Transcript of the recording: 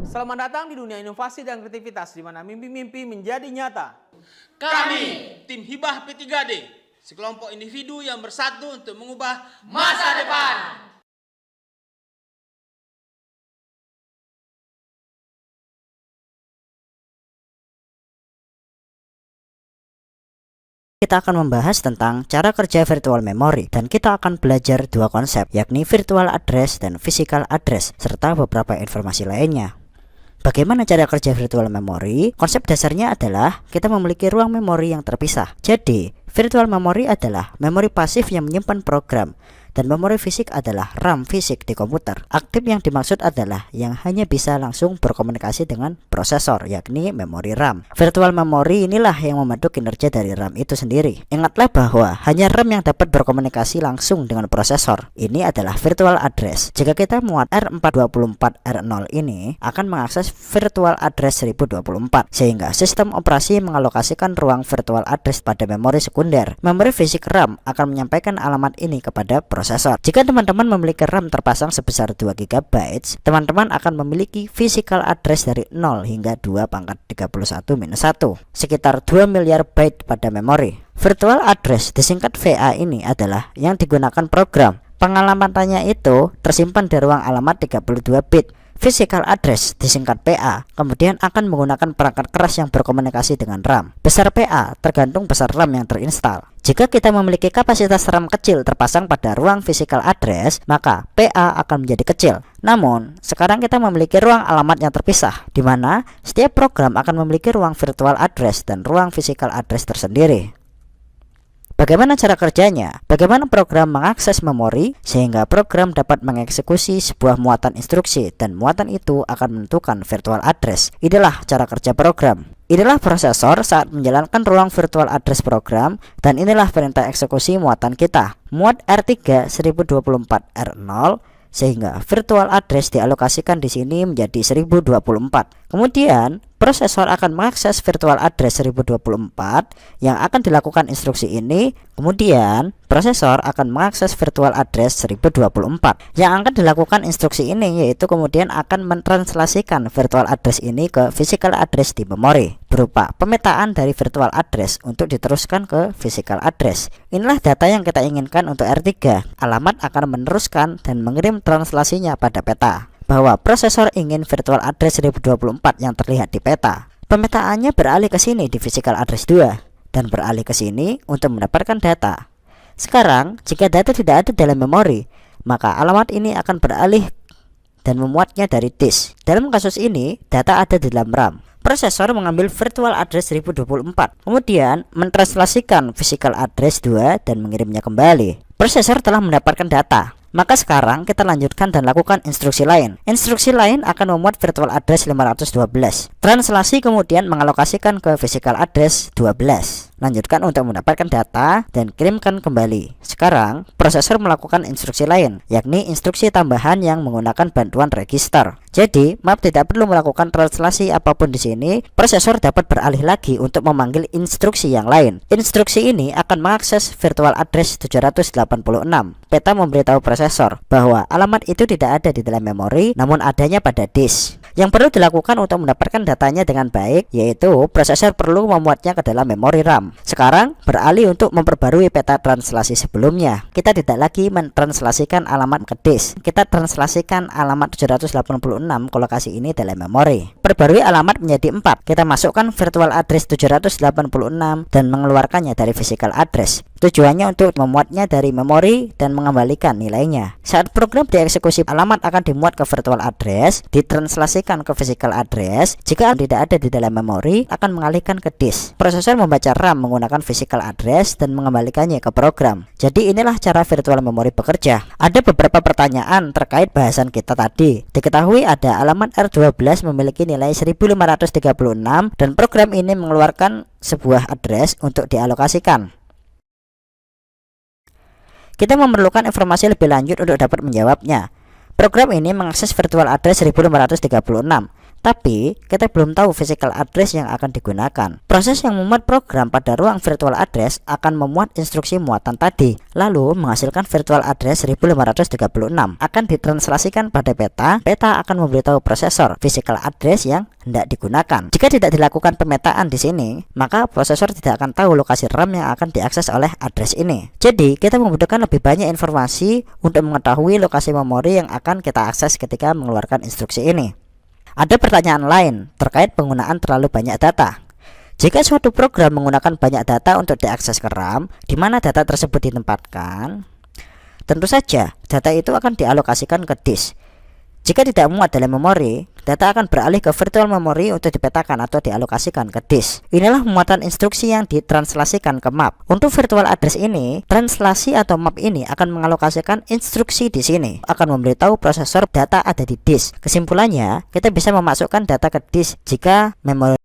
Selamat datang di dunia inovasi dan kreativitas di mana mimpi-mimpi menjadi nyata. Kami, tim Hibah P3D, sekelompok individu yang bersatu untuk mengubah masa depan. Kita akan membahas tentang cara kerja virtual memory dan kita akan belajar dua konsep, yakni virtual address dan physical address serta beberapa informasi lainnya. Bagaimana cara kerja virtual memory? Konsep dasarnya adalah kita memiliki ruang memori yang terpisah. Jadi, virtual memory adalah memori pasif yang menyimpan program, dan memori fisik adalah RAM fisik di komputer. Aktif yang dimaksud adalah yang hanya bisa langsung berkomunikasi dengan prosesor, yakni memori RAM. Virtual memory inilah yang membantu kinerja dari RAM itu sendiri. Ingatlah bahwa hanya RAM yang dapat berkomunikasi langsung dengan prosesor. Ini adalah virtual address. Jika kita muat R424R0 ini akan mengakses virtual address 1024, sehingga sistem operasi mengalokasikan ruang virtual address pada memori sekunder. Memori fisik RAM akan menyampaikan alamat ini kepada prosesor. Jika teman-teman memiliki RAM terpasang sebesar 2 GB, teman-teman akan memiliki physical address dari 0 hingga 2 pangkat 31 minus 1, sekitar 2 miliar byte pada memori. Virtual address disingkat VA ini adalah yang digunakan program. Pengalamannya itu tersimpan di ruang alamat 32 bit. Physical address disingkat PA kemudian akan menggunakan perangkat keras yang berkomunikasi dengan RAM. Besar PA tergantung besar RAM yang terinstal. Jika kita memiliki kapasitas RAM kecil terpasang pada ruang physical address, maka PA akan menjadi kecil. Namun, sekarang kita memiliki ruang alamat yang terpisah, di mana setiap program akan memiliki ruang virtual address dan ruang physical address tersendiri. Bagaimana cara kerjanya? Bagaimana program mengakses memori sehingga program dapat mengeksekusi sebuah muatan instruksi dan muatan itu akan menentukan virtual address. Inilah cara kerja program. Inilah prosesor saat menjalankan ruang virtual address program dan inilah perintah eksekusi muatan kita. Muat R3 1024R0 sehingga virtual address dialokasikan di sini menjadi 1024. Kemudian prosesor akan mengakses virtual address 1024 yang akan dilakukan instruksi ini. Kemudian prosesor akan mengakses virtual address 1024 yang akan dilakukan instruksi ini, yaitu kemudian akan mentranslasikan virtual address ini ke physical address di memori berupa pemetaan dari virtual address untuk diteruskan ke physical address. Inilah data yang kita inginkan untuk R3. Alamat akan meneruskan dan mengirim translasinya pada peta bahwa prosesor ingin virtual address 1024 yang terlihat di peta. Pemetaannya beralih ke sini di physical address 2 dan beralih ke sini untuk mendapatkan data. Sekarang, jika data tidak ada dalam memori, maka alamat ini akan beralih dan memuatnya dari disk. Dalam kasus ini, data ada di dalam RAM. Prosesor mengambil virtual address 1024, kemudian mentranslasikan physical address 2 dan mengirimnya kembali. Prosesor telah mendapatkan data. Maka sekarang kita lanjutkan dan lakukan instruksi lain. Instruksi lain akan memuat virtual address 512. Translasi kemudian mengalokasikan ke physical address 12. Lanjutkan untuk mendapatkan data dan kirimkan kembali. Sekarang prosesor melakukan instruksi lain, yakni instruksi tambahan yang menggunakan bantuan register. Jadi, map tidak perlu melakukan translasi apapun di sini. Prosesor dapat beralih lagi untuk memanggil instruksi yang lain. Instruksi ini akan mengakses virtual address 786. Peta memberitahu prosesor bahwa alamat itu tidak ada di dalam memori, namun adanya pada disk. Yang perlu dilakukan untuk mendapatkan datanya dengan baik, yaitu prosesor perlu memuatnya ke dalam memori RAM. Sekarang beralih untuk memperbarui peta translasi sebelumnya. Kita tidak lagi mentranslasikan alamat ke disk. Kita translasikan alamat 786 ke lokasi ini dalam memori. Perbarui alamat menjadi 4. Kita masukkan virtual address 786 dan mengeluarkannya dari physical address. Tujuannya untuk memuatnya dari memori dan mengembalikan nilainya. Saat program dieksekusi, alamat akan dimuat ke virtual address, ditranslasikan ke physical address. Jika tidak ada di dalam memori, akan mengalihkan ke disk. Prosesor membaca RAM menggunakan physical address dan mengembalikannya ke program. Jadi inilah cara virtual memory bekerja. Ada beberapa pertanyaan terkait bahasan kita tadi. Diketahui ada alamat R12 memiliki nilai 1536 dan program ini mengeluarkan sebuah address untuk dialokasikan. Kita memerlukan informasi lebih lanjut untuk dapat menjawabnya. Program ini mengakses virtual address 1536. Tapi kita belum tahu physical address yang akan digunakan. Proses yang memuat program pada ruang virtual address akan memuat instruksi muatan tadi, lalu menghasilkan virtual address 1536. Akan ditranslasikan pada peta. Peta akan memberitahu prosesor physical address yang hendak digunakan. Jika tidak dilakukan pemetaan di sini, maka prosesor tidak akan tahu lokasi RAM yang akan diakses oleh address ini. Jadi kita membutuhkan lebih banyak informasi untuk mengetahui lokasi memori yang akan kita akses ketika mengeluarkan instruksi ini. Ada pertanyaan lain terkait penggunaan terlalu banyak data. Jika suatu program menggunakan banyak data untuk diakses ke RAM, di mana data tersebut ditempatkan? Tentu saja, data itu akan dialokasikan ke disk. Jika tidak muat dalam memori, data akan beralih ke virtual memory untuk dipetakan atau dialokasikan ke disk. Inilah muatan instruksi yang ditranslasikan ke map. Untuk virtual address ini, translasi atau map ini akan mengalokasikan instruksi di sini, akan memberitahu prosesor data ada di disk. Kesimpulannya, kita bisa memasukkan data ke disk jika memori